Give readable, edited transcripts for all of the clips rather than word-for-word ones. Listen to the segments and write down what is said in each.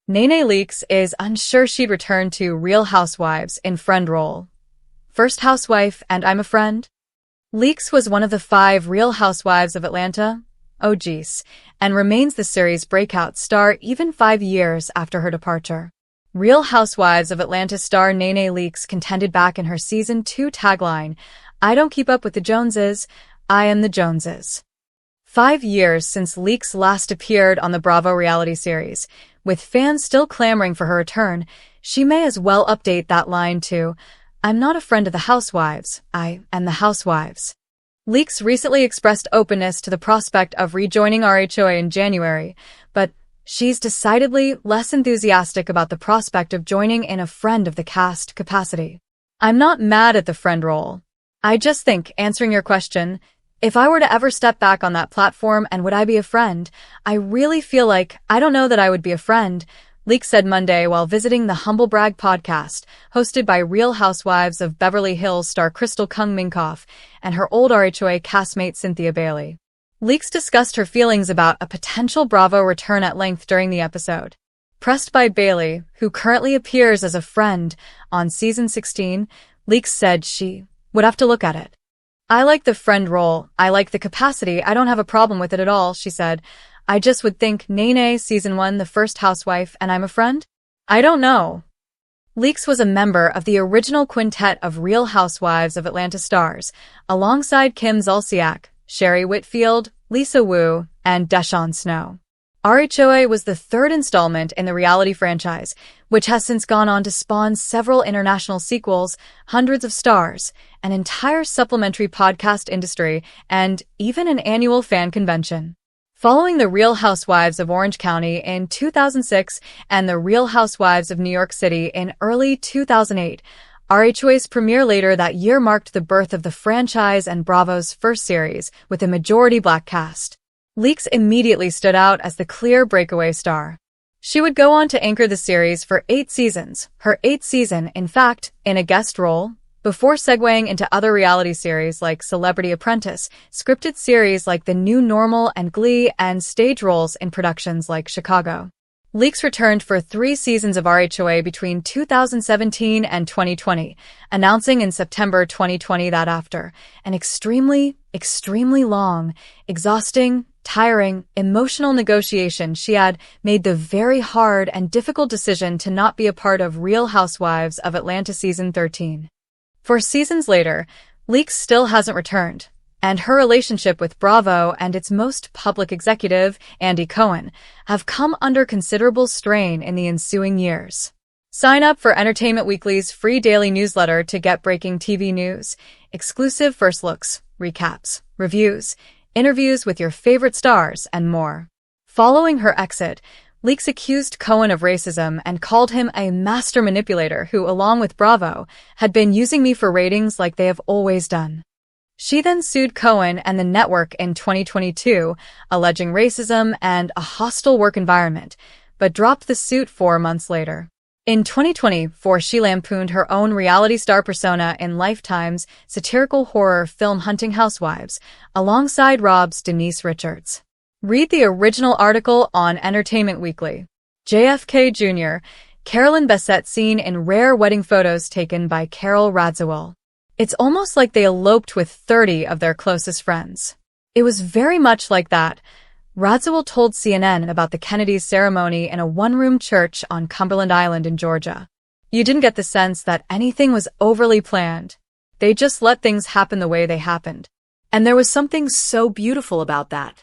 NeNe Leakes is unsure she'd return to Real Housewives in friend role. First housewife and I'm a friend? Leakes was one of the 5 Real Housewives of Atlanta, oh geez, and remains the series' breakout star even 5 years after her departure. Real Housewives of Atlanta star NeNe Leakes contended back in her Season 2 tagline, "I don't keep up with the Joneses, I am the Joneses." 5 years since Leakes last appeared on the Bravo reality series, with fans still clamoring for her return, she may as well update that line to, "I'm not a friend of the Housewives, I am the Housewives." Leakes recently expressed openness to the prospect of rejoining RHOA in January, but she's decidedly less enthusiastic about the prospect of joining in a friend of the cast capacity. "I'm not mad at the friend role. I just think, answering your question, if I were to ever step back on that platform and would I be a friend, I really feel like I don't know that I would be a friend," Leakes said Monday while visiting the Humble Brag podcast, hosted by Real Housewives of Beverly Hills star Crystal Kung Minkoff and her old RHOA castmate Cynthia Bailey. Leakes discussed her feelings about a potential Bravo return at length during the episode. Pressed by Bailey, who currently appears as a friend on Season 16, Leakes said she would have to look at it. "I like the friend role, I like the capacity, I don't have a problem with it at all," she said. "I just would think NeNe Season 1 the first housewife and I'm a friend? I don't know." Leakes was a member of the original quintet of Real Housewives of Atlanta stars, alongside Kim Zolciak, Sherry Whitfield, Lisa Wu, and Deshawn Snow. RHOA was the 3rd installment in the reality franchise, which has since gone on to spawn several international sequels, hundreds of stars, an entire supplementary podcast industry, and even an annual fan convention. Following the Real Housewives of Orange County in 2006 and the Real Housewives of New York City in early 2008, RHOA's premiere later that year marked the birth of the franchise and Bravo's first series with a majority black cast. Leakes immediately stood out as the clear breakaway star. She would go on to anchor the series for 8 seasons, her 8th season, in fact, in a guest role, before segueing into other reality series like Celebrity Apprentice, scripted series like The New Normal and Glee, and stage roles in productions like Chicago. Leakes returned for 3 seasons of RHOA between 2017 and 2020, announcing in September 2020 that after an extremely long, exhausting, tiring, emotional negotiation, she had made the very hard and difficult decision to not be a part of Real Housewives of Atlanta Season 13. 4 seasons later, Leakes still hasn't returned, and her relationship with Bravo and its most public executive, Andy Cohen, have come under considerable strain in the ensuing years. Sign up for Entertainment Weekly's free daily newsletter to get breaking TV news, exclusive first looks, recaps, reviews, interviews with your favorite stars, and more. Following her exit, Leakes accused Cohen of racism and called him a master manipulator who, along with Bravo, had been using me for ratings like they have always done. She then sued Cohen and the network in 2022, alleging racism and a hostile work environment, but dropped the suit 4 months later. In 2024, she lampooned her own reality star persona in Lifetime's satirical horror film Hunting Housewives, alongside Rob's Denise Richards. Read the original article on Entertainment Weekly. JFK Jr., Carolyn Bessette seen in rare wedding photos taken by Carol Radziwill. It's almost like they eloped with 30 of their closest friends. It was very much like that. Radziwill told CNN about the Kennedys' ceremony in a one-room church on Cumberland Island in Georgia. "You didn't get the sense that anything was overly planned. They just let things happen the way they happened. And there was something so beautiful about that."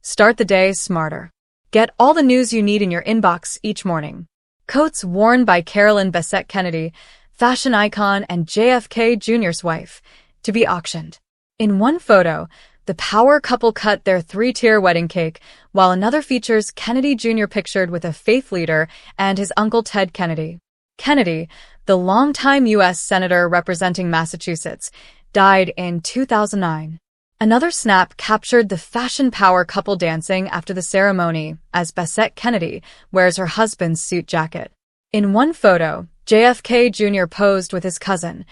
Start the day smarter. Get all the news you need in your inbox each morning. Coats worn by Carolyn Bessette Kennedy, fashion icon and JFK Jr.'s wife, to be auctioned. In one photo, the power couple cut their 3-tier wedding cake, while another features Kennedy Jr. pictured with a faith leader and his uncle Ted Kennedy. Kennedy, the longtime U.S. Senator representing Massachusetts, died in 2009. Another snap captured the fashion power couple dancing after the ceremony as Bessette Kennedy wears her husband's suit jacket. In one photo, JFK Jr. posed with his cousin,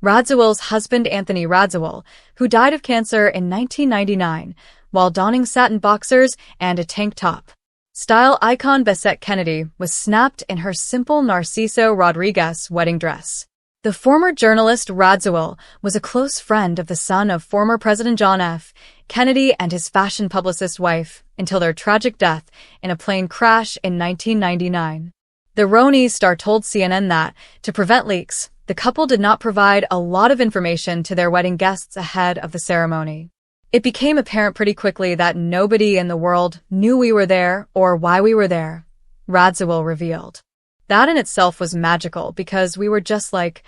Radziwill's husband Anthony Radziwill, who died of cancer in 1999, while donning satin boxers and a tank top. Style icon Bessette Kennedy was snapped in her simple Narciso Rodriguez wedding dress. The former journalist Radziwill was a close friend of the son of former President John F. Kennedy and his fashion publicist wife until their tragic death in a plane crash in 1999. The Ronnie star told CNN that, to prevent leaks, the couple did not provide a lot of information to their wedding guests ahead of the ceremony. It became apparent pretty quickly that nobody in the world knew we were there or why we were there, Radziwill revealed. That in itself was magical because we were just like,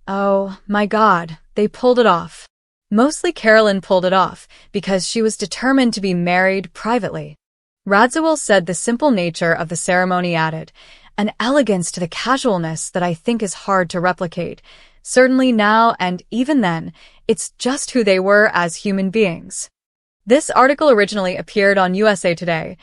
oh my God, they pulled it off. Mostly Carolyn pulled it off because she was determined to be married privately. Radziwill said the simple nature of the ceremony added an elegance to the casualness that I think is hard to replicate. Certainly now and even then, it's just who they were as human beings. This article originally appeared on USA Today.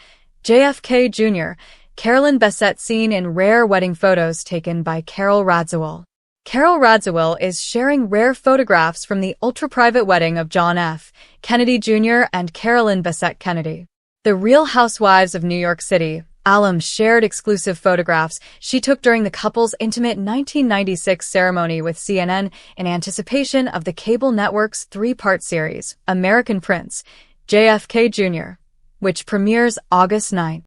JFK Jr., Carolyn Bessette seen in rare wedding photos taken by Carol Radziwill. Carol Radziwill is sharing rare photographs from the ultra-private wedding of John F. Kennedy Jr. and Carolyn Bessette Kennedy. The Real Housewives of New York City, Alum shared exclusive photographs she took during the couple's intimate 1996 ceremony with CNN in anticipation of the cable network's three-part series, American Prince, JFK Jr., which premieres August 9.